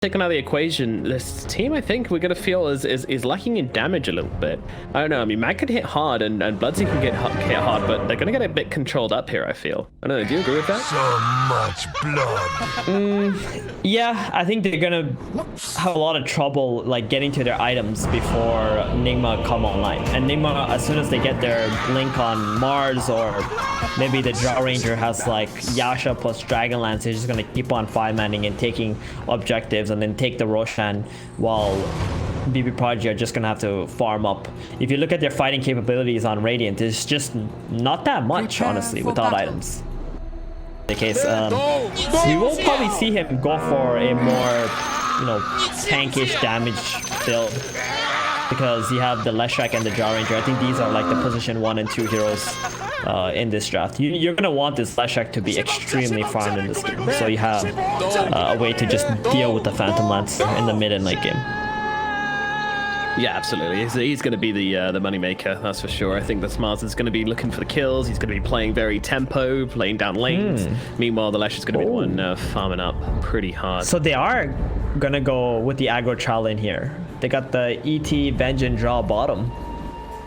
taken out of the equation, this team I think we're gonna feel is lacking in damage a little bit. I don't know. I mean, Mag can hit hard and Bloodseeker can hit hard, but they're gonna get a bit controlled up here. I feel. I don't know. Do you agree with that? So much blood. Yeah, I think they're gonna have a lot of trouble like getting to their items before Nigma come online. And Nigma, as soon as they get their blink on Mars, or maybe the Drow Ranger has like Yasha plus Dragonlance, they're just gonna keep on 5-manning and taking objectives, and then take the Roshan, while VP Prodigy are just gonna have to farm up. If you look at their fighting capabilities on Radiant, it's just not that much, honestly, without items. The case, we will probably see him go for a more, tankish damage build, because you have the Leshrac and the Drow Ranger. I think these are like the position 1 and 2 heroes in this draft. You're gonna want this Leshrac to be extremely farmed in this game, so you have a way to just deal with the Phantom Lance in the mid and late game. Yeah, absolutely. He's going to be the moneymaker, that's for sure. I think that Smars is going to be looking for the kills. He's going to be playing very tempo, playing down lanes. Meanwhile, the Lesh is going to be the one farming up pretty hard. So they are going to go with the aggro Troll in here. They got the ET Vengeance Draw bottom.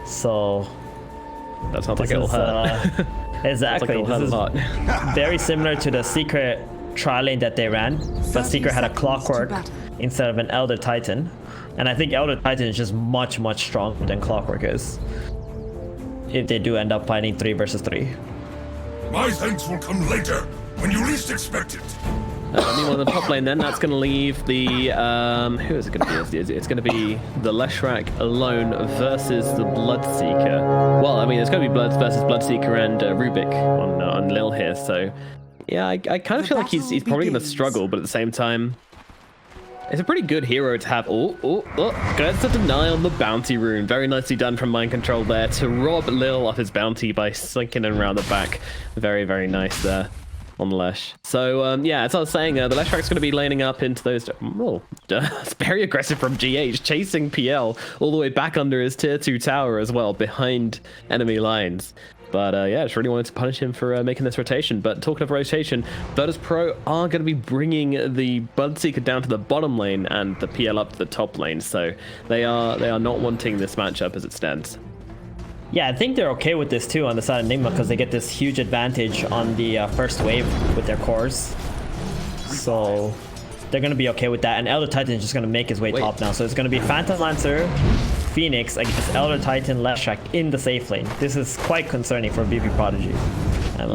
So that sounds like it'll hurt. Exactly. Like this is very similar to the Secret trial lane that they ran, but Secret had a Clockwork instead of an Elder Titan. And I think Elder Titan is just much stronger than Clockwork is, if they do end up fighting 3 versus 3. My thanks will come later, when you least expect it. Meanwhile, the top lane then, that's going to leave the, who is it going to be? It's going to be the Leshrac alone versus the Bloodseeker. Well, I mean, it's going to be Bloods versus Bloodseeker and Rubik on Lil here, so yeah, I kind of feel like he's probably going to struggle, but at the same time, it's a pretty good hero to have. Gets to deny on the bounty rune. Very nicely done from Mind Control there to rob Lil of his bounty by slinking him around the back. Very, very nice there on the Lesh. So, yeah, as I was saying, the Leshrac's going to be laning up into those... it's very aggressive from GH, chasing PL all the way back under his tier 2 tower as well, behind enemy lines. But yeah, just really wanted to punish him for making this rotation. But talking of rotation, Virtus Pro are going to be bringing the Bloodseeker down to the bottom lane and the PL up to the top lane. So they are not wanting this matchup as it stands. Yeah, I think they're okay with this too on the side of Nigma, because they get this huge advantage on the first wave with their cores. So they're going to be okay with that. And Elder Titan is just going to make his way top now. So it's going to be Phantom Lancer, Phoenix against Elder Titan, Leshrac in the safe lane. This is quite concerning for VP Prodigy.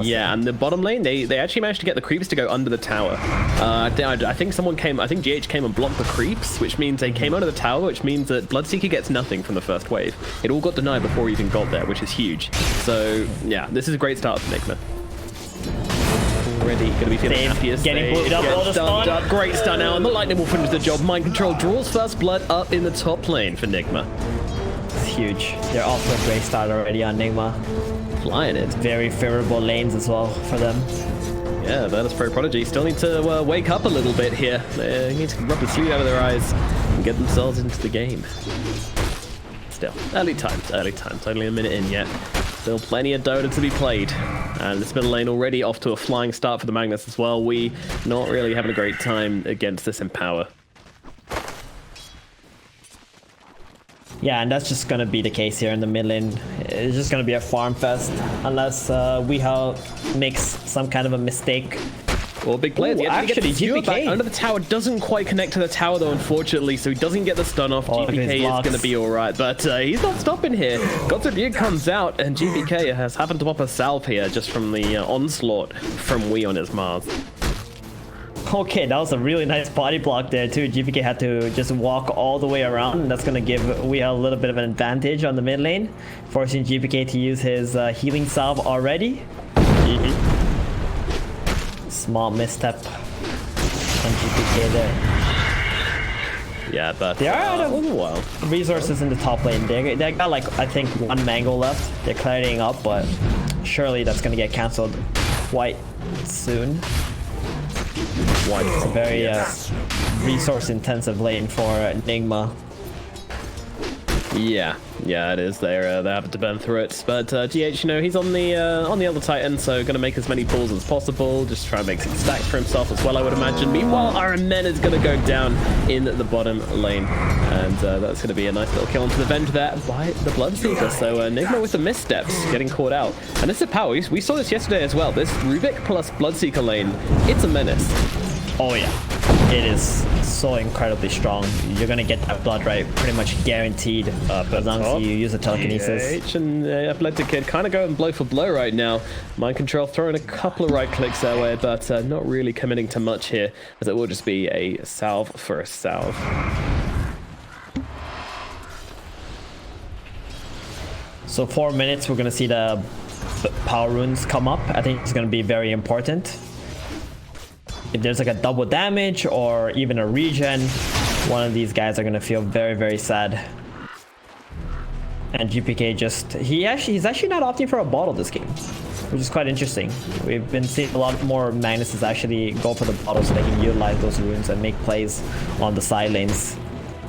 Yeah, and the bottom lane, they actually managed to get the creeps to go under the tower. I think GH came and blocked the creeps, which means they came under the tower, which means that Bloodseeker gets nothing from the first wave. It all got denied before he even got there, which is huge. So yeah, this is a great start for Nigma. Already going to be feeling happiest. Getting bullied up, all the stun. Great stun now, and the Lightning will finish the job. Mind Control draws first blood up in the top lane for Nigma. It's huge. They're off to a great start already on Nigma. Flying it. Very favorable lanes as well for them. Yeah, Virtus Pro Prodigy still need to wake up a little bit here. They need to rub the sleep out of their eyes and get themselves into the game. Still, early times, only a minute in yet. Still plenty of Dota to be played. And this middle lane already off to a flying start for the Magnus as well. We not really having a great time against this Empower. Yeah, and that's just going to be the case here in the mid lane. It's just going to be a farm fest unless Weehaw makes some kind of a mistake. Well, big play. Actually, GPK under the tower doesn't quite connect to the tower though, unfortunately, so he doesn't get the stun off. GPK is going to be alright, but he's not stopping here. Godspeed comes out, and GPK has happened to pop a salve here just from the onslaught from Wee on his Mars. Okay, that was a really nice body block there too. GPK had to just walk all the way around, and that's going to give Weehaw a little bit of an advantage on the mid lane, forcing GPK to use his healing salve already. Small misstep on GPK there. Yeah, but they are out of resources in the top lane. They got like, I think, 1 mango left. They're clearing up, but surely that's going to get cancelled quite soon. It's a very resource intensive lane for Nigma. Yeah, Yeah, it is. They're having to burn through it. But GH, you know, he's on the other Titan, so going to make as many pulls as possible. Just try and make some stacks for himself as well, I would imagine. Meanwhile, Iron Man is going to go down in the bottom lane, and that's going to be a nice little kill onto the Venge there by the Bloodseeker. So Nigma with the missteps, getting caught out. And this is power. We saw this yesterday as well. This Rubik plus Bloodseeker lane, it's a menace. Oh yeah, it is so incredibly strong. You're gonna get that blood right, pretty much guaranteed, as long as you use the telekinesis. And epileptic1d kind of going blow for blow right now. Mind control throwing a couple of right clicks their way, but not really committing to much here, as it will just be a salve for a salve. So 4 minutes, we're gonna see the power runes come up. I think it's gonna be very important. If there's like a double damage or even a regen, one of these guys are gonna feel very, very sad. And GPK he's actually not opting for a bottle this game, which is quite interesting. We've been seeing a lot more Magnuses actually go for the bottle so they can utilize those runes and make plays on the side lanes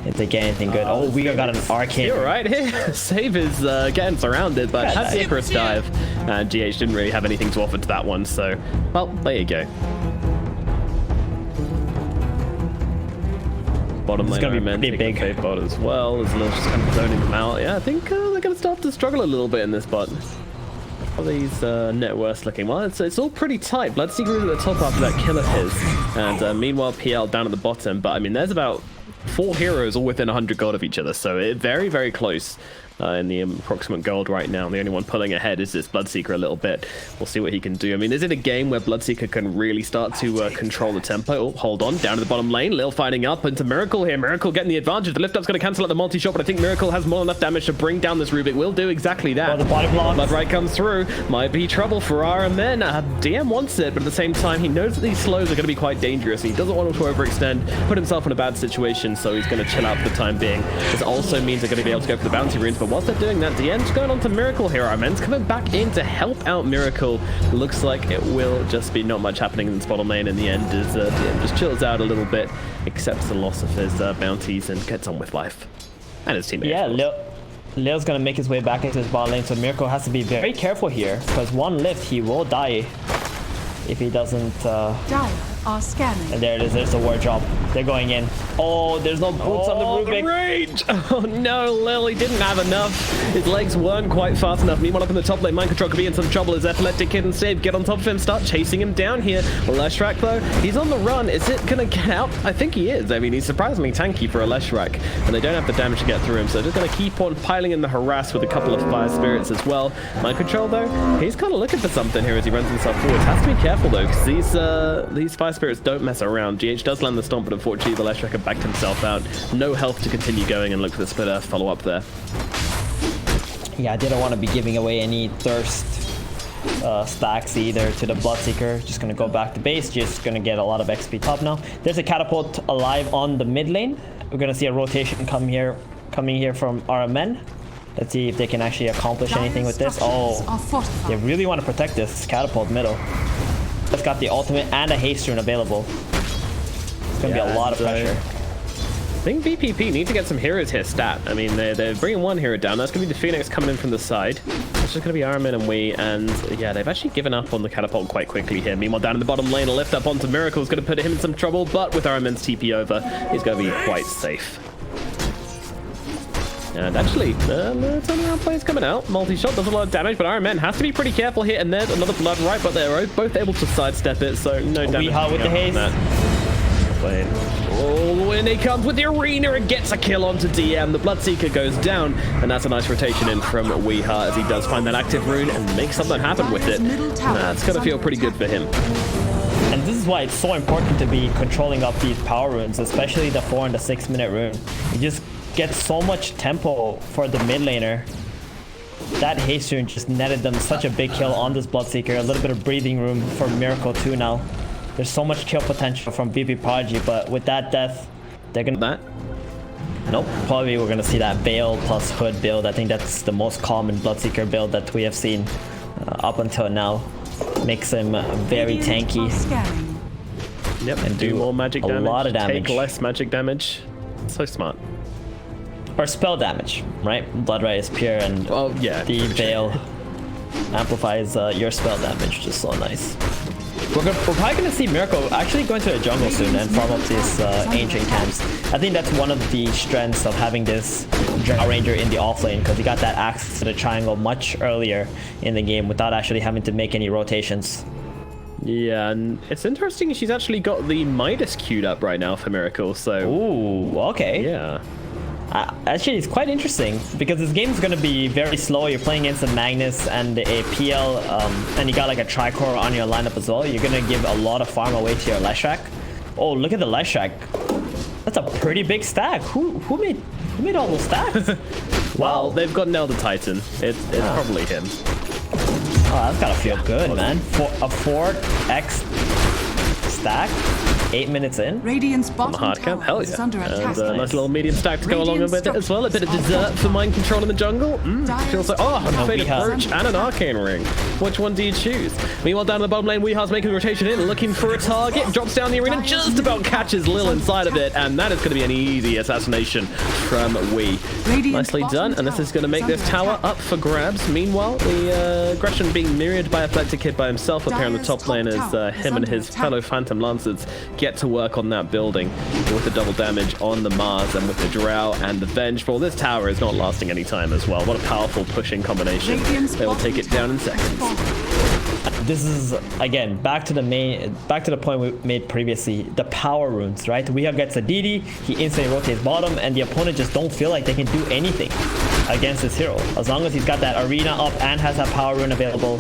if they get anything good. Oh, we got an arcane. You're right here. Save is getting surrounded, but has the Icarus dive. And GH didn't really have anything to offer to that one, so, well, there you go. Bottom lane, gonna be pretty big. Fave bot as well, as Lil's just kind of zoning them out. Yeah, I think they're going to start to struggle a little bit in this bot. How are these net worths looking? Well, it's all pretty tight. Bloodseeker is at the top after that kill of his, and meanwhile PL down at the bottom. But I mean, there's about 4 heroes all within 100 gold of each other, so it's very, very close. In the approximate gold right now. The only one pulling ahead is this Bloodseeker a little bit. We'll see what he can do. I mean, is it a game where Bloodseeker can really start to control the tempo? Oh, hold on, down to the bottom lane. Lil fighting up into Miracle here. Miracle getting the advantage. The lift up's going to cancel out the multi-shot, but I think Miracle has more than enough damage to bring down this Rubik. Will do exactly that. The body block. Blood right comes through. Might be trouble for RMN. DM wants it, but at the same time, he knows that these slows are going to be quite dangerous. He doesn't want him to overextend, put himself in a bad situation, so he's going to chill out for the time being. This also means they're going to be able to go for the bounty runes, but whilst they're doing that, DM's going on to Miracle here. RMN's coming back in to help out Miracle. Looks like it will just be not much happening in this bottom lane in the end, as DM just chills out a little bit, accepts the loss of his bounties, and gets on with life. And his teammates. Yeah, Leo's gonna make his way back into his bot lane, so Miracle has to be very careful here, because one lift, he will die if he doesn't... Dire are scanning. And there it is, there's the ward drop. They're going in. Oh, there's no boots on the Rubik. Rage! Oh no, Lil, he didn't have enough. His legs weren't quite fast enough. Meanwhile, up in the top lane, Mind Control could be in some trouble as epileptic1d and Save get on top of him, start chasing him down here. Leshrac, though, he's on the run. Is it gonna get out? I think he is. I mean, he's surprisingly tanky for a Leshrac, and they don't have the damage to get through him, so just gonna keep on piling in the harass with a couple of Fire Spirits as well. Mind Control, though, he's kind of looking for something here as he runs himself forward. Has to be careful, though, because these Fire Spirits don't mess around. GH does land the stomp, but unfortunately, the Leshrac have backed himself out. No health to continue going and look for the split earth follow up there. Yeah, I didn't want to be giving away any thirst stacks either to the Bloodseeker. Just gonna go back to base, just gonna get a lot of XP top now. There's a catapult alive on the mid lane. We're gonna see a rotation coming here from RMN. Let's see if they can actually accomplish anything with this. Oh, they really want to protect this catapult middle. It's got the ultimate and a haste rune available. It's gonna be a lot of pressure. I think VP.P need to get some heroes here stat. I mean, they're bringing one hero down. That's going to be the Phoenix coming in from the side. It's just going to be Armin and Wee. And yeah, they've actually given up on the catapult quite quickly here. Meanwhile, down in the bottom lane, a lift up onto Miracle is going to put him in some trouble. But with Armin's TP over, he's going to be quite safe. And actually, the turnaround play is coming out. Multi-shot does a lot of damage, but Iron Man has to be pretty careful here. And there's another blood right, but they're both able to sidestep it, so no damage. Weeha with the haste. Oh, and he comes with the arena and gets a kill onto DM. The Bloodseeker goes down, and that's a nice rotation in from Weeha as he does find that active rune and make something happen with it. That's gonna feel pretty good for him. And this is why it's so important to be controlling up these power runes, especially the 4 and the 6 minute rune. You just get so much tempo for the mid laner. That haste rune just netted them such a big kill on this Bloodseeker. A little bit of breathing room for Miracle too now. There's so much kill potential from VP.P, but with that death, they're gonna... That? Nope, probably we're gonna see that Veil plus Hood build. I think that's the most common Bloodseeker build that we have seen up until now. Makes him very tanky. Yep, and do more magic damage, a lot of damage. Take less magic damage. So smart. or spell damage, right? Blood Ray is pure, and Oh, yeah. the Veil amplifies your spell damage, which is so nice. We're probably gonna see Miracle actually going to the jungle soon and farm up these ancient camps. I think that's one of the strengths of having this Drow Ranger in the offlane, because he got that access to the triangle much earlier in the game without actually having to make any rotations. Yeah, and it's interesting she's actually got the Midas queued up right now for Miracle, so... Ooh, okay. Yeah. Actually, it's quite interesting because this game is going to be very slow. You're playing against a Magnus and a PL, and you got like a Tricore on your lineup as well. You're going to give a lot of farm away to your Leshrac. Oh, look at the Leshrac. That's a pretty big stack. Who made all those stacks? Well, they've got an Elder Titan. It's probably him. Oh, that's gotta feel good, man. A 4x stack, 8 minutes in. Radiant's On bottom the hard tower cap, hell is yeah. under attack. And a nice little medium stack to go along with it as well. A bit of dessert for mind control in the jungle. Feels like, oh, a faded perch and an arcane ring. Which one do you choose? Meanwhile, down in the bottom lane, Weehar's making a rotation in, looking for a target. Drops down the arena, just about catches Lil inside of it, and that is going to be an easy assassination from Wee. Nicely done, and this is going to make this tower up for grabs. Meanwhile, the aggression being mirrored by epileptic1d by himself up here on the top lane as him and his fellow Phantom Lancers get to work on that building with the double damage on the Mars and with the Drow and the Vengeful. This tower is not lasting any time as well. What a powerful pushing combination. They will take it down in seconds. This is again back to the point we made previously. The power runes, right? Weeha gets a DD, he instantly rotates bottom, and the opponent just don't feel like they can do anything against this hero as long as he's got that arena up and has that power rune available.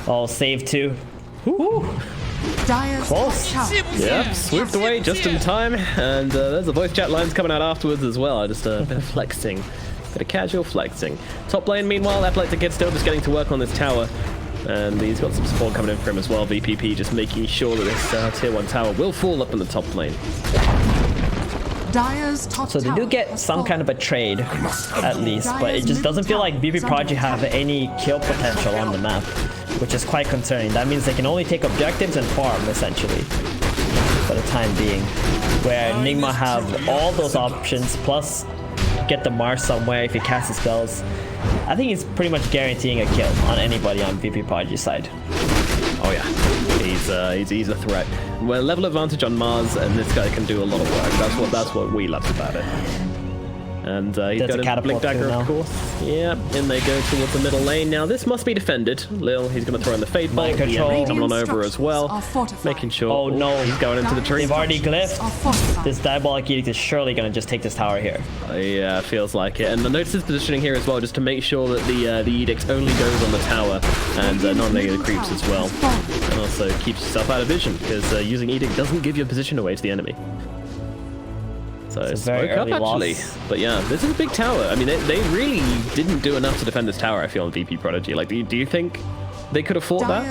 Oh, save too. Woo. Close. Yep, swooped away just in time, and there's the voice chat lines coming out afterwards as well. Just a bit of flexing, bit of casual flexing. Top lane, meanwhile, epileptic1d still just getting to work on this tower, and he's got some support coming in for him as well. VP.P just making sure that this tier 1 tower will fall up in the top lane. So they do get some kind of a trade, at least, but it just doesn't feel like VP Prodigy have any kill potential on the map, which is quite concerning. That means they can only take objectives and farm, essentially, for the time being. Where Nigma have all those options, plus get the Mars somewhere if he casts his spells. I think he's pretty much guaranteeing a kill on anybody on VP Prodigy's side. Oh yeah, he's a threat. Well, level advantage on Mars, and this guy can do a lot of work. That's what we loved about it. And he's got a Blink Dagger, of course. Yeah, in they go towards the middle lane. Now, this must be defended. Lil, he's going to throw in the Fade Bolt. Yeah, coming on over as well. Making sure. Oh, no. He's going into the tree. They've already glyphed. This Diabolic Edict is surely going to just take this tower here. Yeah, feels like it. And notice his positioning here as well, just to make sure that the Edict only goes on the tower and not on the creeps as well. And also keeps yourself out of vision, because using Edict doesn't give your position away to the enemy. So it's a very spoke up early actually. loss. But yeah, this is a big tower. I mean, they really didn't do enough to defend this tower, I feel, on VP Prodigy. Like, do you think they could have fought that?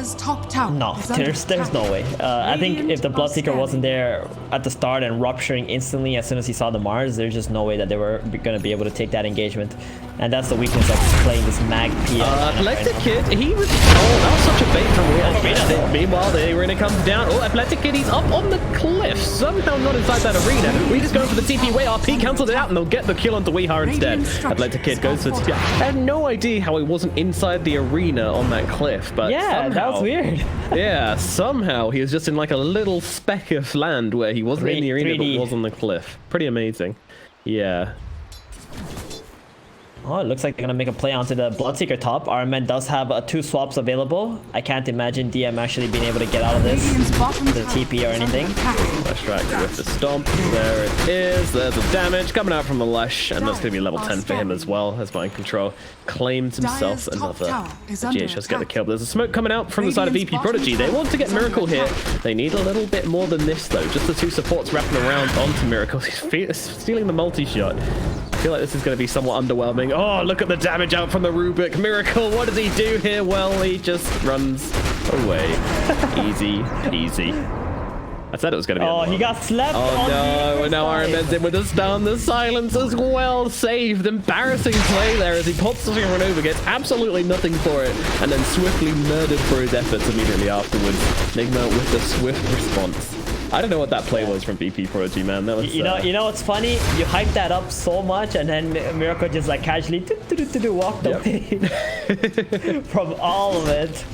No, there's no way. I think if the Bloodseeker wasn't there at the start and rupturing instantly as soon as he saw the Mars, there's just no way that they were going to be able to take that engagement. And that's the weakness of playing this Mag PL. epileptic1d, he was... Oh, that was such a bait from Arena. Meanwhile, the arena comes down. Oh, epileptic1d, he's up on the cliff. Somehow not inside that arena. We just going for the TP way. RP cancelled it out, and they'll get the kill onto Weehar instead. epileptic1d goes for the TP. I have no idea how he wasn't inside the arena on that cliff, but yeah, somehow, that was weird. Yeah, somehow he was just in like a little speck of land where he wasn't in the arena, 3D. but was on the cliff. Pretty amazing. Yeah. Oh, it looks like they're going to make a play onto the Bloodseeker top. Armen does have 2 swaps available. I can't imagine DM actually being able to get out of this, the TP or anything. Leshrac with the stomp. There it is. There's the damage coming out from the Lesh, and that's going to be level 10 for him as well, as Mind Control claims himself another GHS get the kill. But there's a smoke coming out from the side of VP Prodigy. They want to get Miracle here. They need a little bit more than this, though. Just the 2 supports wrapping around onto Miracle. He's stealing the multi-shot. I feel like this is going to be somewhat underwhelming. Oh, look at the damage out from the Rubik. Miracle, what does he do here? Well, he just runs away. Easy, easy. I said it was going to be he got slapped. Oh no, and now Iron Man's in with a stun. The silence as well. Saved. Embarrassing play there as he pops the run over, gets absolutely nothing for it, and then swiftly murdered for his efforts immediately afterwards. Nigma with the swift response. I don't know what that play was from VP Prodigy, man. That was You know what's funny? You hyped that up so much, and then Miracle just like casually walked away from all of it.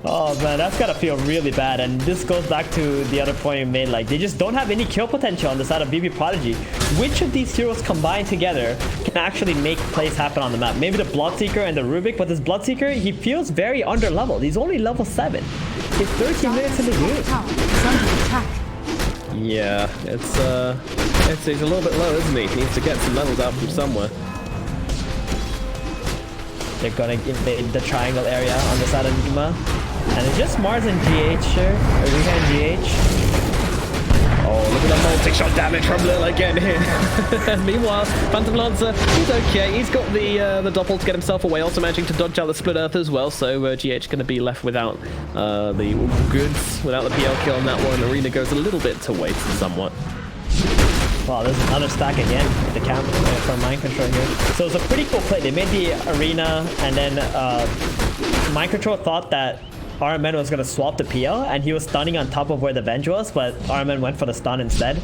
Oh man, that's gotta feel really bad. And this goes back to the other point you made. Like, they just don't have any kill potential on the side of VP Prodigy. Which of these heroes combined together can actually make plays happen on the map? Maybe the Bloodseeker and the Rubik, but this Bloodseeker, he feels very under leveled. He's only level 7. He's 13 minutes in the game. Tower is under attack. Yeah, he's a little bit low, isn't he? He needs to get some levels out from somewhere. They're gonna invade the triangle area on the side of Nigma. And it's just Mars and GH here. Arena and GH. Oh, look at the multi-shot damage from Lil again here. Meanwhile, Phantom Lancer, he's okay. He's got the doppel to get himself away, also managing to dodge out the Split Earth as well. So GH going to be left without the goods, without the PL kill on that one. Arena goes a little bit to waste somewhat. Wow, there's another stack again with the camp from Mind Control here. So it's a pretty cool play. They made the arena, and then Mind Control thought that RMN was going to swap the PL, and he was stunning on top of where the Venge was, but RMN went for the stun instead.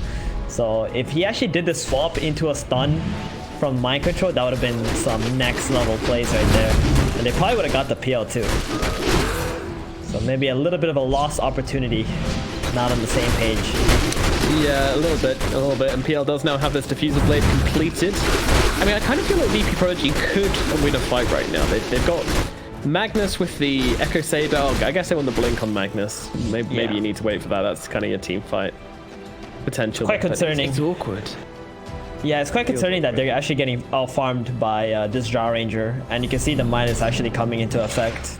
So if he actually did the swap into a stun from Mind Control, that would have been some next level plays right there. And they probably would have got the PL too. So maybe a little bit of a lost opportunity, not on the same page. Yeah, a little bit, and PL does now have this Diffuser Blade completed. I mean, I kind of feel like VP Prodigy could win a fight right now. They've got Magnus with the Echo Saber. Oh, I guess they want the Blink on Magnus. Maybe you need to wait for that. That's kind of your team fight potential. Quite concerning. It's awkward. Yeah, it's quite concerning that they're actually getting out-farmed by this Drow Ranger, and you can see the minus actually coming into effect.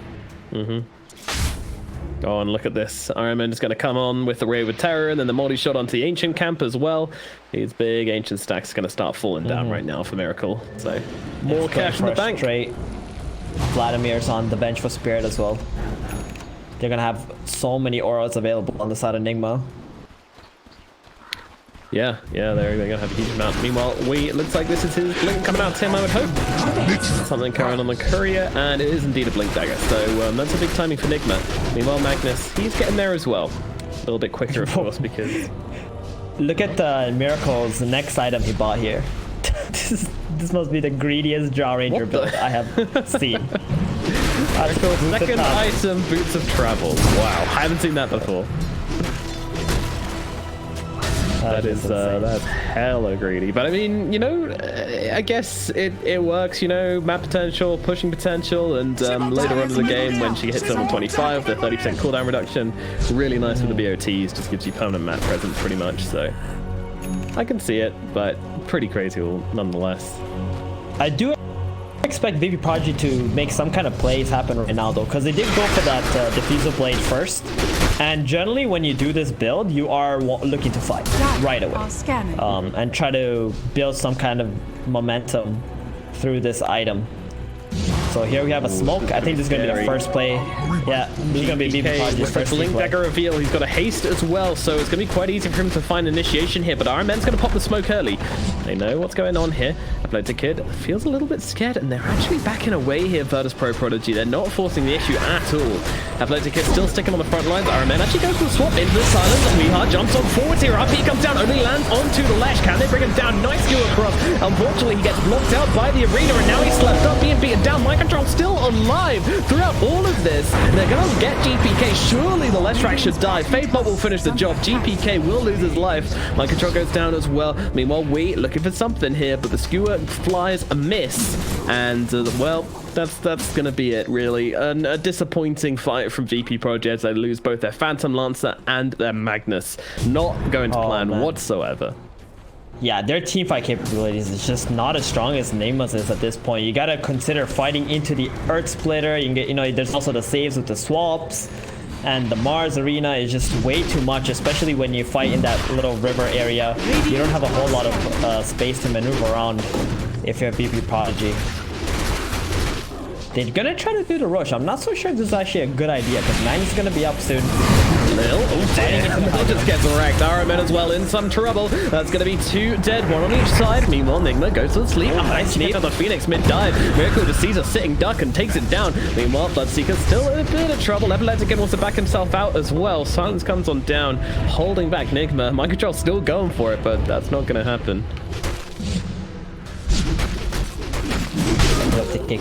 Oh, and look at this. Iron Man is going to come on with the Ray with Terror, and then the multi-shot onto the Ancient camp as well. These big Ancient stacks are going to start falling down right now for Miracle. So, more cash in the bank. Straight. Vladimir's on the bench for Spirit as well. They're going to have so many auras available on the side of Nigma. Yeah, they're going to have a huge amount. Meanwhile, it looks like this is his Blink coming out to him, I would hope. Something carrying on the Courier, and it is indeed a Blink Dagger. So that's a big timing for Nigma. Meanwhile, Magnus, he's getting there as well. A little bit quicker, of course, because... Look at the Miracle's next item he bought here. This must be the greediest Drow Ranger build I have seen. Second item, Boots of Travel. Wow, I haven't seen that before. That's hella greedy. But I mean, I guess it works, map potential, pushing potential, and later on in the game when she hits level 25, the 30% cooldown reduction, really nice with the BOTs, just gives you permanent map presence pretty much, so I can see it, but pretty crazy nonetheless. I do expect VP Prodigy to make some kind of plays happen right now though, because they did go for that Diffuser Blade first. And generally, when you do this build, you are looking to fight right away. And try to build some kind of momentum through this item. So here we have a smoke. I think this is going to be the first play. Yeah, this is going to be VP Prodigy's first Blink play. Dagger reveal. He's got a haste as well, so it's going to be quite easy for him to find initiation here. But Iron Man's going to pop the smoke early. They know what's going on here. epileptic1d feels a little bit scared, and they're actually backing away here, Virtus Pro Prodigy. They're not forcing the issue at all. epileptic1d still sticking on the front lines. Iron Man actually goes for the swap into the silence, and Weehart jumps on forwards here. RP comes down, only lands onto the ledge. Can they bring him down? Nice skew across. Unfortunately, he gets blocked out by the arena, and now he's slept up, being beaten down. Mind Control still alive throughout all of this. They're going to get GPK. Surely the Leshrac should die. Fadebot will finish the job. GPK will lose his life. Mind Control goes down as well. Meanwhile, we looking for something here, but the skewer flies a miss. And, well, that's going to be it, really. A disappointing fight from VP Project. They lose both their Phantom Lancer and their Magnus. Not going to plan whatsoever. Yeah, their teamfight capabilities is just not as strong as Nigma's is at this point. You gotta consider fighting into the Earth Splitter. You can get, there's also the saves with the swaps, and the Mars arena is just way too much, especially when you fight in that little river area. You don't have a whole lot of space to maneuver around if you're a VP Prodigy. They're gonna try to do the rush. I'm not so sure if this is actually a good idea, because 9 is gonna be up soon. Lil. Oh, damn. Just gets wrecked. Aramen as well in some trouble. That's going to be 2 dead, 1 on each side. Meanwhile, Nigma goes to sleep. Nice sneak of the Phoenix mid-dive. Miracle just sees a sitting duck and takes it down. Meanwhile, Bloodseeker still in a bit of trouble. Epileptic1d wants to back himself out as well. Silence comes on down, holding back Nigma. Mind Control still going for it, but that's not going to happen. To kick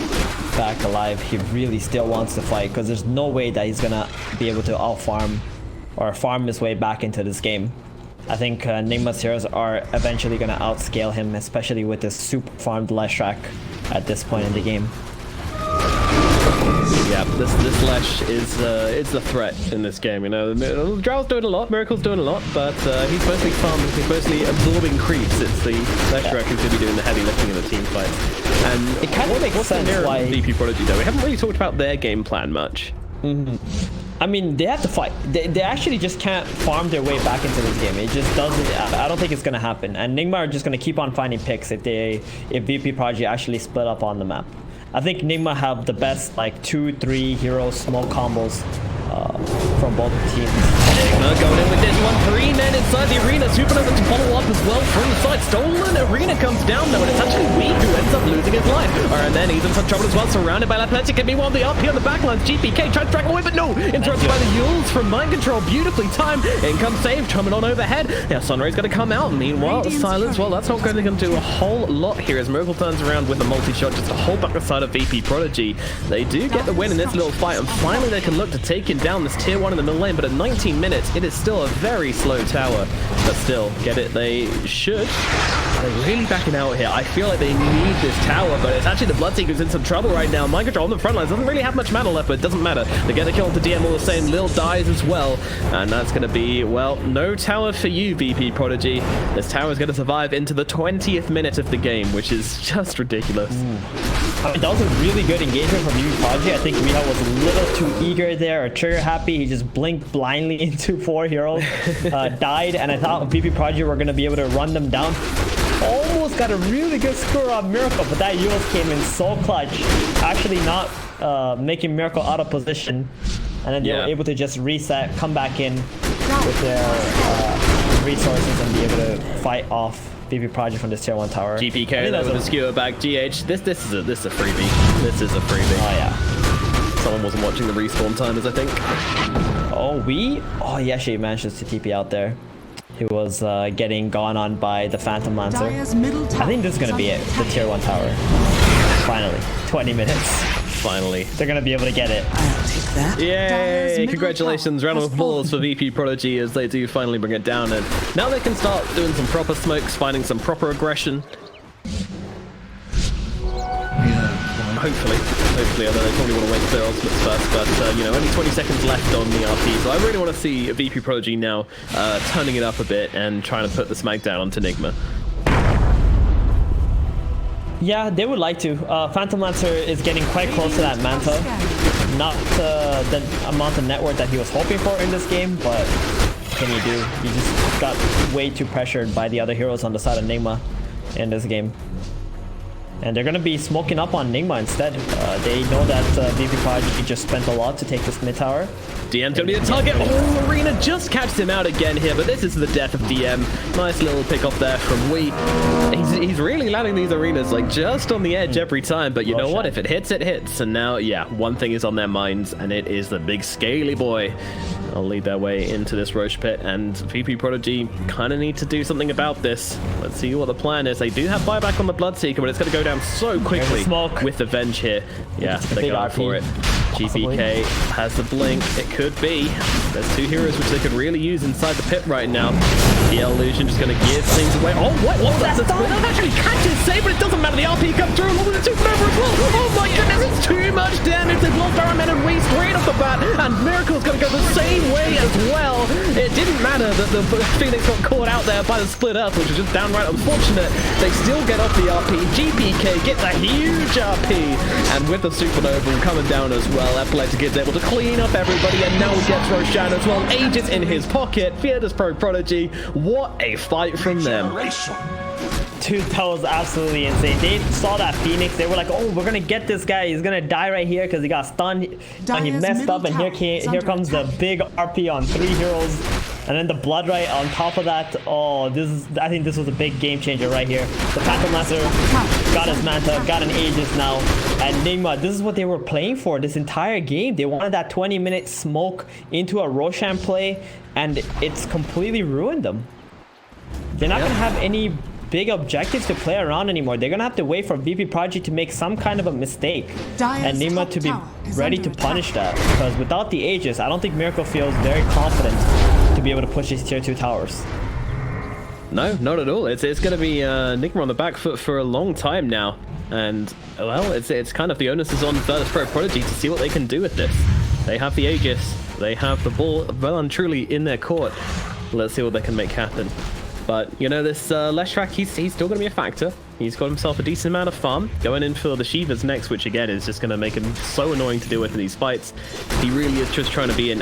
back alive, he really still wants to fight because there's no way that he's gonna be able to out-farm or farm his way back into this game. I think Nigma's heroes are eventually gonna outscale him, especially with this super farmed Leshrac at this point in the game. Yeah, this Lesh is it's a threat in this game. You know, Drow's doing a lot, Miracle's doing a lot, but he's mostly farming, he's mostly absorbing creeps. It's the Leshrac who's going to be doing the heavy lifting in the team fights. And it kind of makes sense why VP.P though. We haven't really talked about their game plan much. I mean, they have to fight. They actually just can't farm their way back into this game. It just doesn't. I don't think it's gonna happen. And Nigma are just gonna keep on finding picks if VP.P actually split up on the map. I think Nigma have the best like 2-3 hero smoke combos from both teams. Nigma going in with this one, 3 men inside the arena. Supernova to follow up as well from the side. Stolen arena comes down though, and it's actually Wee who ends up losing his life. And then he's in some trouble as well, surrounded by Athletic. And meanwhile, the RP on the backlines, GPK tries to drag him away, but no, interrupted by the Yules from Mind Control. Beautifully timed. Income save coming on overhead. Yeah, Sunray's going to come out. Meanwhile, the Silence, well, that's not going to do a whole lot here as Miracle turns around with a multi-shot just to hold back the side of VP.P. They do get the win in this little fight, and finally they can look to take him down this tier 1 in the middle lane, but at 19 minutes, it is still a very slow tower. But still, get it, they should. They're really backing out here. I feel like they need this tower, but it's actually the Bloodseeker who's in some trouble right now. Mind Control on the front lines doesn't really have much mana left, but it doesn't matter. They get the kill onto DM all the same. Lil dies as well, and that's going to be, well, no tower for you, VP.P. This tower is going to survive into the 20th minute of the game, which is just ridiculous. I mean, that was a really good engagement from VP.P. I think Rita was a little too eager there, or trigger happy. He just blinked blindly into 4 heroes, died, and I thought VP.P were going to be able to run them down. Almost got a really good score on Miracle, but that Yules came in so clutch, actually not making Miracle out of position, and then they were able to just reset, come back in with their resources and be able to fight off VP.P from this tier 1 tower. GPK though with a skewer back. GH, this is a freebie. This is a freebie. Oh yeah. Someone wasn't watching the respawn timers, I think. Oh, he actually manages to TP out there. He was getting gone on by the Phantom Lancer. I think this is going to be it, the tier 1 tower. Finally, 20 minutes. Finally. They're going to be able to get it. I'll take that. Yay! Congratulations, round of applause for VP.P as they do finally bring it down. And now they can start doing some proper smokes, finding some proper aggression. Hopefully, although they probably want to wait for their ultimates first, but you know, only 20 seconds left on the RP, so I really want to see VP.P now turning it up a bit and trying to put the smackdown onto Nigma. Yeah, they would like to. Phantom Lancer is getting quite close to that Manta. Not the amount of net worth that he was hoping for in this game, but what can you do? You just got way too pressured by the other heroes on the side of Nigma in this game. And they're going to be smoking up on Nigma instead. They know that VP.P just spent a lot to take this mid tower. DM's going to be the target. Oh, Arena just catches him out again here, but this is the death of DM. Nice little pick off there from Wee. He's really landing these arenas like just on the edge every time, but you know what? If it hits, it hits. And now, yeah, one thing is on their minds, and it is the big scaly boy. I'll lead their way into this Roche pit, and VP.P kind of need to do something about this. Let's see what the plan is. They do have buyback on the Bloodseeker, but it's going to go down so quickly with the Venge here. Yeah, they're going for it. GPK has the blink. It could be. There's 2 heroes which they could really use inside the pit right now. The Illusion just going to give things away. Oh, what? That's a split. That actually catches save, but it doesn't matter. The RP comes through along with the 2 over as well. Oh my goodness, it's too much damage. They've lost Aramen and Wee straight off the bat, and Miracle's going to go the same way as well. It didn't matter that the Phoenix got caught out there by the split up, which was just downright unfortunate. They still get off the RP. GPK gets a huge RP, and with the Supernova coming down as well, Epileptic is able to clean up everybody, and now gets Roshan as well. Aegis in his pocket. Fearless Pro Prodigy. What a fight from them. Dude, that was absolutely insane. They saw that Phoenix. They were like, oh, we're going to get this guy. He's going to die die right here because he got stunned. He Dire's messed middle up, and tower here is under comes the attack. big RP on 3 heroes, and then the blood right on top of that. Oh, I think this was a big game changer right here. The Phantom Lancer got his Manta, got an Aegis now, and Nigma. This is what they were playing for this entire game. They wanted that 20-minute smoke into a Roshan play, and it's completely ruined them. They're not gonna have any big objectives to play around anymore. They're gonna have to wait for VP Project to make some kind of a mistake, and Nigma to be ready to punish that. Because without the Aegis, I don't think Miracle feels very confident to be able to push these tier 2 towers. No, not at all. It's going to be Nigma on the back foot for a long time now. And, well, it's kind of the onus is on Virtus Pro Prodigy to see what they can do with this. They have the Aegis. They have the ball well and truly in their court. Let's see what they can make happen. But, you know, this Leshrac, he's still going to be a factor. He's got himself a decent amount of farm. Going in for the Shivas next, which again is just going to make him so annoying to deal with in these fights. He really is just trying to be an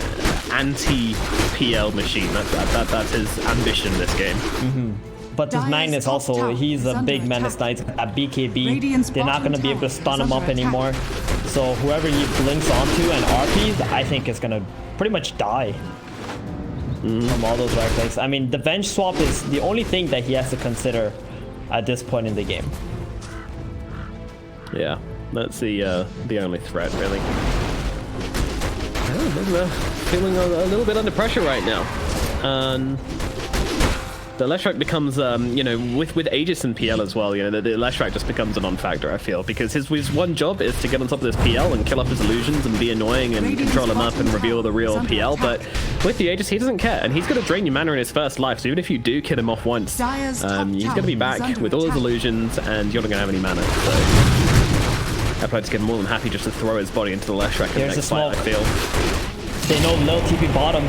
anti-PL machine. That's his ambition this game. But this Magnus also, he's a big menace now. He's got that BKB. They're not going to be able to stun him up anymore. So whoever he blinks onto and RPs, I think is going to pretty much die. From all those right clicks. I mean, the Venge swap is the only thing that he has to consider at this point in the game. Yeah, that's the only threat, really. Oh, feeling a little bit under pressure right now. The Leshrac becomes, you know, with Aegis and PL as well, you know, the Leshrac just becomes a non-factor, I feel, because his one job is to get on top of this PL and kill off his illusions and be annoying and control him up and reveal the real PL, but with the Aegis, he doesn't care, and he's going to drain your mana in his first life, so even if you do kill him off once, he's going to be back with all his illusions, and you're not going to have any mana, so... Epileptic is more than happy just to throw his body into the Leshrac in the next fight, I feel. They know low TP bottom.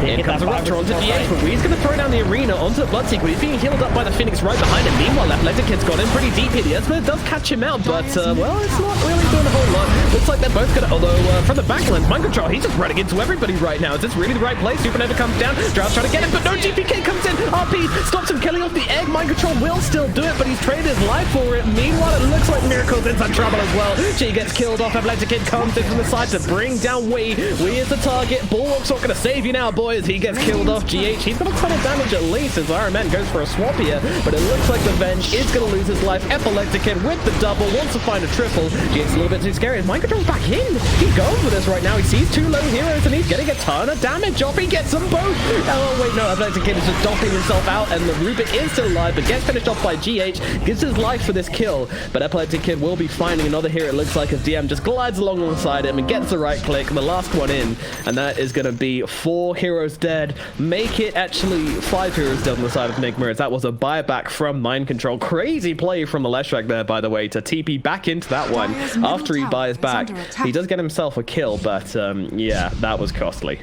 Here comes a Raptor onto GH, but Wee's going to throw down the arena onto the Bloodseeker. He's being healed up by the Phoenix right behind him. Meanwhile, Epileptic Kid's got in pretty deep here. The Esper does catch him out, but, well, it's not really doing a whole lot. Looks like they're both going to, although, from the backline, Mind Control, he's just running into everybody right now. Is this really the right place? Supernova comes down, Drow's trying to get him, but no, GPK comes in. RP stops him killing off the egg. Mind Control will still do it, but he's traded his life for it. Meanwhile, it looks like Miracle's in some trouble as well. She gets killed off. Epileptic Kid comes in from the side to bring down Wee. Wee is the target. Bulwark's not going to save you now, boys. He gets killed off GH. He's got a ton of damage at least as Iron Man goes for a swap here, but it looks like the Venge is going to lose his life. Epileptic Kid with the double, wants to find a triple. GH's a little bit too scary. Mind Control's back in. He's going for this right now. He sees 2 low heroes and he's getting a ton of damage off. He gets them both. Oh, wait, no. Epileptic Kid is just dopping himself out and the Rubik is still alive, but gets finished off by GH. Gives his life for this kill, but Epileptic Kid will be finding another hero. It looks like as DM just glides along alongside him and gets the right click, the last one in, and that is going to be 4 heroes dead. Make it actually 5 heroes dead on the side of Nigma, as that was a buyback from Mind Control. Crazy play from the Leshrac there, by the way, to TP back into that one after he buys back. He does get himself a kill, but yeah, that was costly.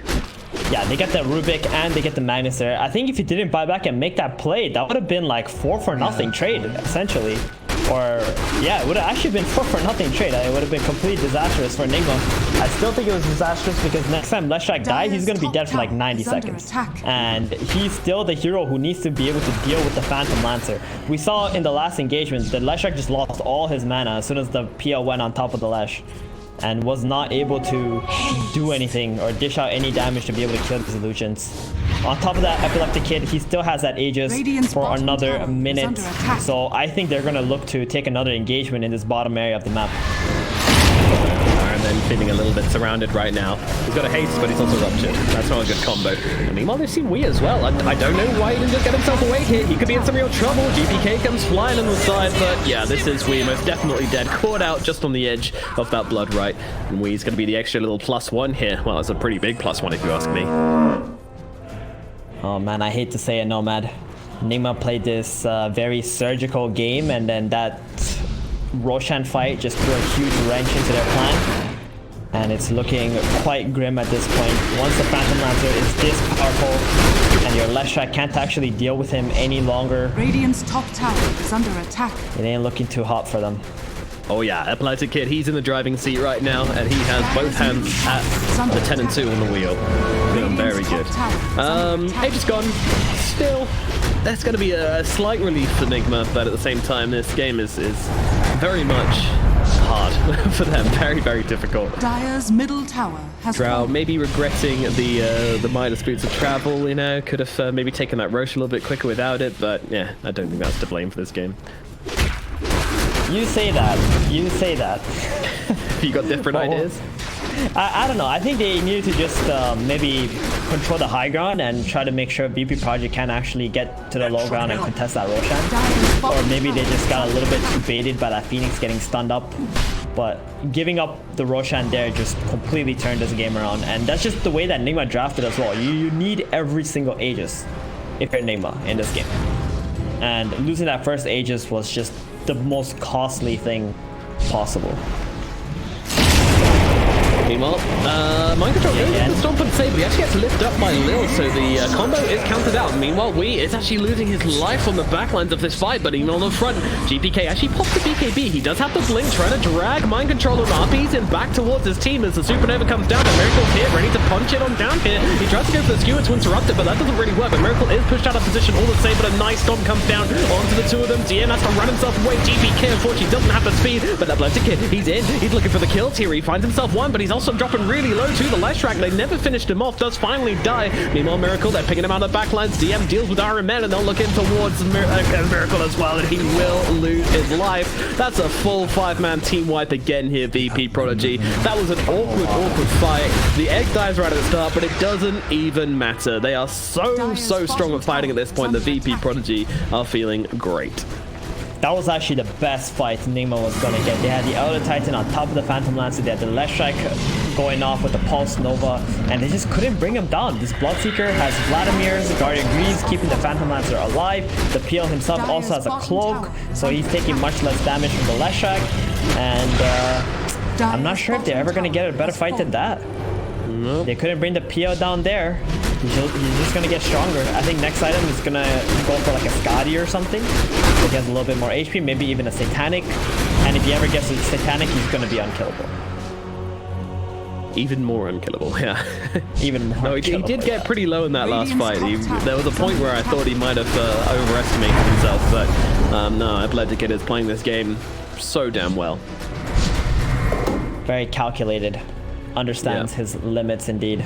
Yeah, they get the Rubik and they get the Magnus there. I think if you didn't buy back and make that play, that would have been like 4-for-0 trade, essentially. Or, yeah, it would have actually been 4-for-0 trade. It would have been completely disastrous for Nigma. I still think it was disastrous because next time Leshrac dies, he's going to be dead for like 90 seconds. And he's still the hero who needs to be able to deal with the Phantom Lancer. We saw in the last engagement that Leshrac just lost all his mana as soon as the PL went on top of the Lesh, and was not able to do anything or dish out any damage to be able to kill these illusions. On top of that, Epileptic Kid, he still has that Aegis for another minute. So I think they're going to look to take another engagement in this bottom area of the map. And then feeling a little bit surrounded right now. He's got a haste, but he's also ruptured. That's not a good combo. And meanwhile, they've seen Wee as well. I don't know why he didn't just get himself away here. He could be in some real trouble. GPK comes flying on the side, but yeah, this is Wee most definitely dead. Caught out just on the edge of that blood right. And Wee's going to be the extra little +1 here. Well, it's a pretty big +1 if you ask me. Oh man, I hate to say it, Nomad. Nigma played this very surgical game, and then that Roshan fight just threw a huge wrench into their plan. And it's looking quite grim at this point. Once the Phantom Lancer is this powerful, and your Leshrac can't actually deal with him any longer, Radiant's top tower is under attack. it ain't looking too hot for them. Oh yeah, Epileptic Kid, he's in the driving seat right now, and he has both hands at the 10 and 2 on the wheel. Feeling very good. Aegis gone. Still, that's going to be a slight relief for Nigma, but at the same time, this game is very much hard for them. Very, very difficult. Dire's middle tower has Drow fallen. maybe regretting the Midas boots of travel, you know, could have maybe taken that Roche a little bit quicker without it, but yeah, I don't think that's to blame for this game. You say that. You say that. You got different ideas? I don't know. I think they needed to just maybe control the high ground and try to make sure VP Project can actually get to the low ground and contest that Roshan. Dire's Or bottom maybe they tower just got a has little bit too baited by that Phoenix getting stunned up. But giving up the Roshan there just completely turned this game around. And that's just the way that Nigma drafted as well. You need every single Aegis if you're Nigma in this game. And losing that first Aegis was just the most costly thing possible. Meanwhile, Mind Control goes into the Stomp and Save, but he actually gets lifted up by Lil, so the combo is counted out. Meanwhile, Wee is actually losing his life on the backlines of this fight, but even on the front, GPK actually pops the BKB. He does have the blink, trying to drag Mind Control and RPs in back towards his team as the Supernova comes down, and Miracle's here, ready to punch it on down here. He tries to go for the skewer to interrupt it, but that doesn't really work, but Miracle is pushed out of position all the same, but a nice Stomp comes down onto the two of them. DM has to run himself away. GPK, unfortunately, doesn't have the speed, but Epileptic Kid, he's in. He's looking for the kills here. He finds himself one, but he's also dropping really low to the Leshrac. They never finished him off, does finally die. Meanwhile, Miracle, they're picking him out of the backlines. DM deals with Iron Man, and they'll look in towards Miracle as well, and he will lose his life. That's a full 5-man team wipe again here, VP Prodigy. That was an awkward fight. The egg dives right at the start, but it doesn't even matter. They are so strong at fighting at this point. The VP Prodigy are feeling great. That was actually the best fight Nigma was gonna get. They had the Elder Titan on top of the Phantom Lancer. They had the Leshrac going off with the Pulse Nova, and they just couldn't bring him down. This Bloodseeker has Vladimir's, Guardian Greaves keeping the Phantom Lancer alive. The PL himself also has a cloak, so he's taking much less damage from the Leshrac. And I'm not sure if they're ever gonna get a better fight than that. They couldn't bring the PL down there. He's just gonna get stronger. I think next item is gonna go for like a Scotty or something. So he has a little bit more HP, maybe even a Satanic. And if he ever gets a Satanic, he's gonna be unkillable. Even more unkillable, yeah. Even more. No, he did get pretty low in that last fight. There was a point where I thought he might have overestimated himself, but no, Epileptic Kid is playing this game so damn well. Very calculated. Understands his limits indeed.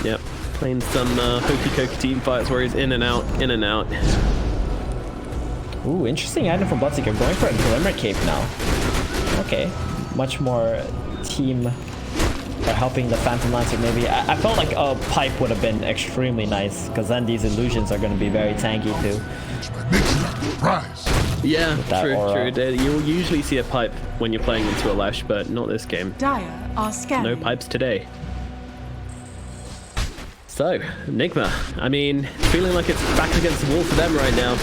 Yep, playing some hokey-cokey team fights where he's in and out, in and out. Ooh, interesting item from Bloodseeker. Going for a Glimmer Cape now. Okay, much more team or helping the Phantom Lancer maybe. I felt like a pipe would have been extremely nice, because then these illusions are going to be very tanky too. Rise. Yeah, true. aura. You'll usually see a pipe when you're playing into a Lash, but not this game. Dire are scanning. No pipes today. So, Nigma, I mean, feeling like it's back against the wall for them right now.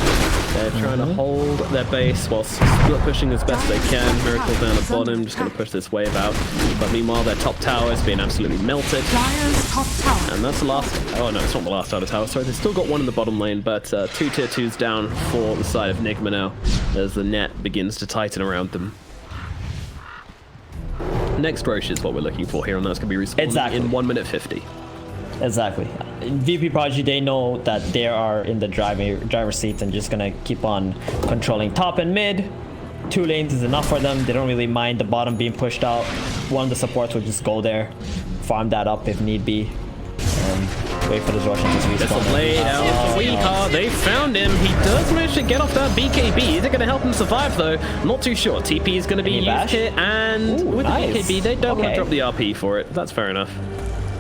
They're trying to hold their base while split pushing as best they can. Miracle down the bottom, just going to push this wave out. But meanwhile, their top tower is being absolutely melted. Dire's top tower. And that's the last... Oh, no, it's not the last outer tower. Sorry, they've still got one in the bottom lane, but 2 tier 2s down for the side of Nigma now as the net begins to tighten around them. Next Roche is what we're looking for here, and that's going to be respawning in 1 minute 50. Exactly. In VP Prodigy, they know that they are in the driver's seat and just gonna keep on controlling top and mid. 2 lanes is enough for them. They don't really mind the bottom being pushed out. One of the supports will just go there, farm that up if need be, and wait for the Roshan to respawn. This will lay down Sweetheart. They found him. He does manage to get off that BKB. Is it going to help him survive, though? I'm not too sure. TP is going to be used here, and with the BKB, they don't want to drop the RP for it. That's fair enough.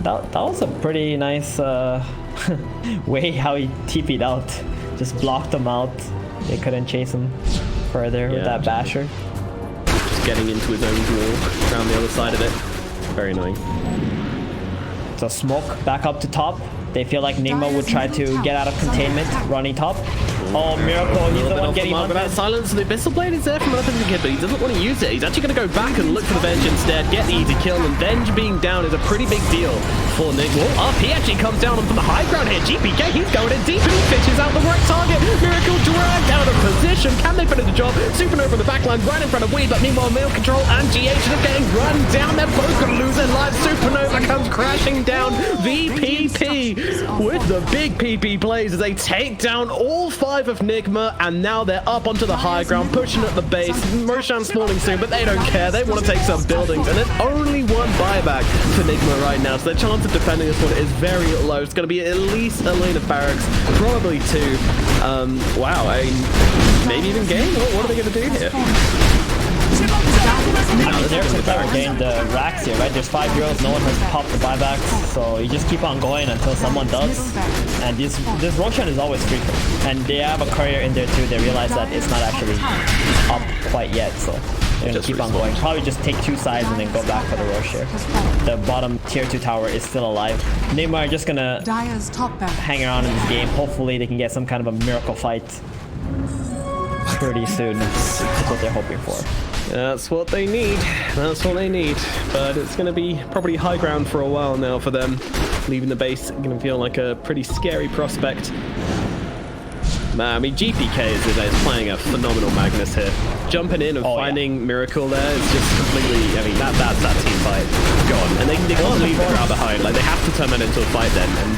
That was a pretty nice way how he TP'd out. Just blocked them out. They couldn't chase him further with that basher. Just getting into his own wall around the other side of it. Very annoying. So smoke back up to top. They feel like Nigma would try to get out of containment, running top. Oh, Miracle, he's the one getting on that silence. The Abyssal Blade is there from Epileptic Kid, but he doesn't want to use it. He's actually going to go back and look for the Venge instead, get the easy kill, and Venge being down is a pretty big deal for Nigma. Up, he actually comes down from the high ground here. GPK, he's going in deep, and he fishes out the right target. Miracle dragged out of position. Can they finish the job? Supernova in the backline, right in front of Wee, but meanwhile, Mail Control and GH are getting run down. They're both going to lose their lives. Supernova comes crashing down. VP.P with the big PP plays as they take down all 5 of Nigma, and now they're up onto the high ground, pushing at the base. Roshan's spawning soon, but they don't care. They want to take some buildings, and there's only 1 buyback for Nigma right now, so their chance of defending this one is very low. It's going to be at least a lane of barracks, probably 2. Wow, I mean, maybe even game? What are they going to do here? There's a better game, the racks here, right? There's 5 heroes, no one has popped the buybacks, so you just keep on going until someone does. And this Roshan is always frequent, and they have a courier in there too. They realize that it's not actually up quite yet, so they're gonna keep on going. Probably just take 2 sides and then go back for the rush here. The bottom tier 2 tower is still alive. Nigma are just gonna hang around in this game. Hopefully they can get some kind of a miracle fight pretty soon. That's what they're hoping for. That's what they need. That's what they need. But it's going to be probably high ground for a while now for them. Leaving the base going to feel like a pretty scary prospect. Man, I mean, GPK is playing a phenomenal Magnus here. Jumping in and finding Miracle there is just completely, I mean, that's that team fight gone. And they can't leave the crowd behind. Like, they have to turn that into a fight then. And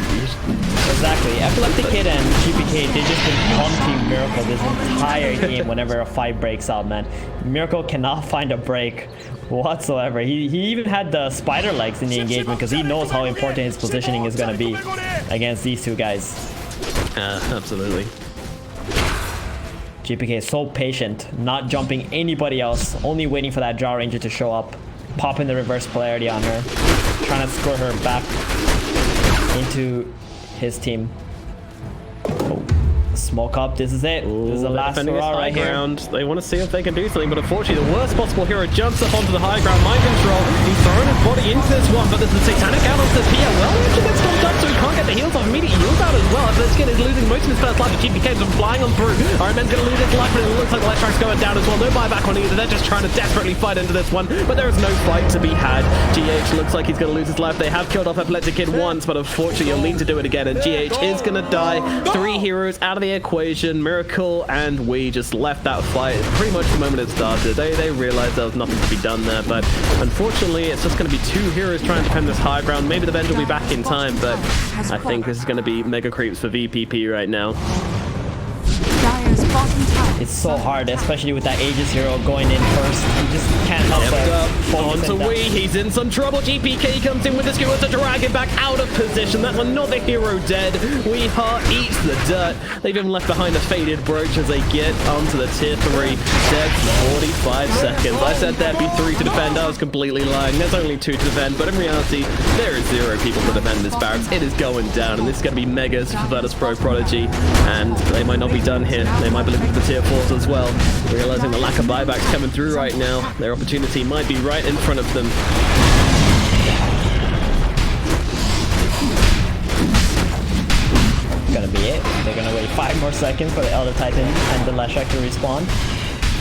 exactly. epileptic1d and GPK, they just been taunting Miracle this entire game whenever a fight breaks out, man. Miracle cannot find a break whatsoever. He even had the spider legs in the engagement because he knows how important his positioning is going to be against these 2 guys. Absolutely. GPK is so patient, not jumping anybody else, only waiting for that Drow Ranger to show up, popping the reverse polarity on her, trying to score her back into his team. Oh. Smoke up, this is it. This is the last hurrah right here. They want to see if they can do something, but unfortunately the worst possible hero jumps up onto the high ground. Mind control, he's throwing his body into this one, but there's the Satanic out onto the Pia. Well, he actually gets stopped up, so he can't get the heals off. Immediate heals out as well. This kid is losing most of his first life. The GPK's been flying on through. Iron Man's going to lose his life, but it looks like the left track's going down as well. No buyback on either. They're just trying to desperately fight into this one, but there is no fight to be had. GH looks like he's going to lose his life. They have killed off epileptic1d once, but unfortunately you'll need to do it again, and GH is going to die. 3 heroes out of the equation. Miracle and we just left that fight pretty much the moment it started. They realized there was nothing to be done there, but unfortunately it's just going to be 2 heroes trying to defend this high ground. Maybe the Venge will be back in time, but I think this is going to be mega creeps for VP.P right now. It's so hard, especially with that Aegis hero going in first. You just can't help but onto Wee. He's in some trouble. GPK comes in with the skewer to drag him back out of position. That's another hero dead. Wee Heart eats the dirt. They've even left behind a faded brooch as they get onto the tier 3. Dead 45 seconds. I said there'd be 3 to defend. I was completely lying. There's only 2 to defend, but in reality, there is 0 people to defend this barracks. It is going down, and this is going to be megas for Virtus.pro Prodigy, and they might not be done here. They might be looking for the tier 4s as well, realizing the lack of buybacks coming through right now. Their opportunity might be right in front of them. Gonna be it. They're gonna wait 5 more seconds for the Elder Titan and the Leshrac to respawn.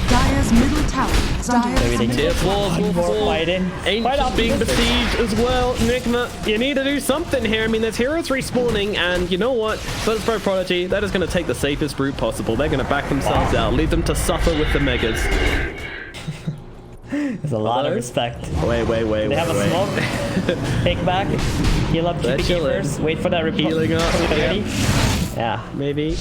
Dire's middle tower is under Maybe they tier 4s will fight in. Ancient being besieged as well. Nigma, you need to do something here. I mean, there's heroes respawning, and you know what? Virtus.pro Prodigy, they're just going to take the safest route possible. They're going to back themselves out, leave them to suffer with the megas. There's a lot of respect. Wait. They have a smoke. Take back. Heal up GPK first. Wait for that report. Healing up. Yeah. Maybe.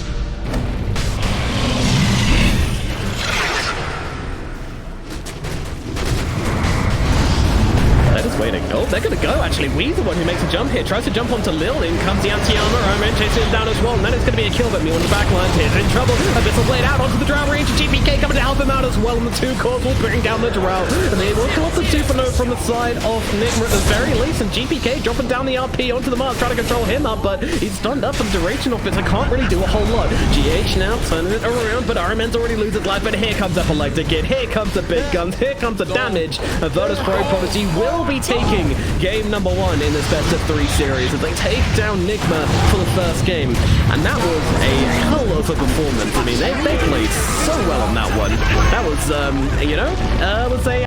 They're just waiting. Oh, they're going to go, actually. Wee's the one who makes a jump here. Tries to jump onto Lil. In comes the anti-armor. Iron Man chases him down as well. And then it's going to be a kill, but me on the back lines here. In trouble. Abyssal Blade out onto the Drow Ranger. GPK coming to help him out as well. And the 2 cores will bring down the Drow. And they will kill off the Supernova from the side of Nigma at the very least. And GPK dropping down the RP onto the Mars, trying to control him up. But he's stunned up for the duration of it, so can't really do a whole lot. GH now turning it around, but Iron Man's already losing his life. But here comes epileptic1d. Here comes the big guns. Here comes the damage. And Virtus.pro Prodigy will be taking game number 1 in this best of 3 series as they take down Nigma for the first game. And that was a hell of a performance. I mean, they played so well on that one. That was, was a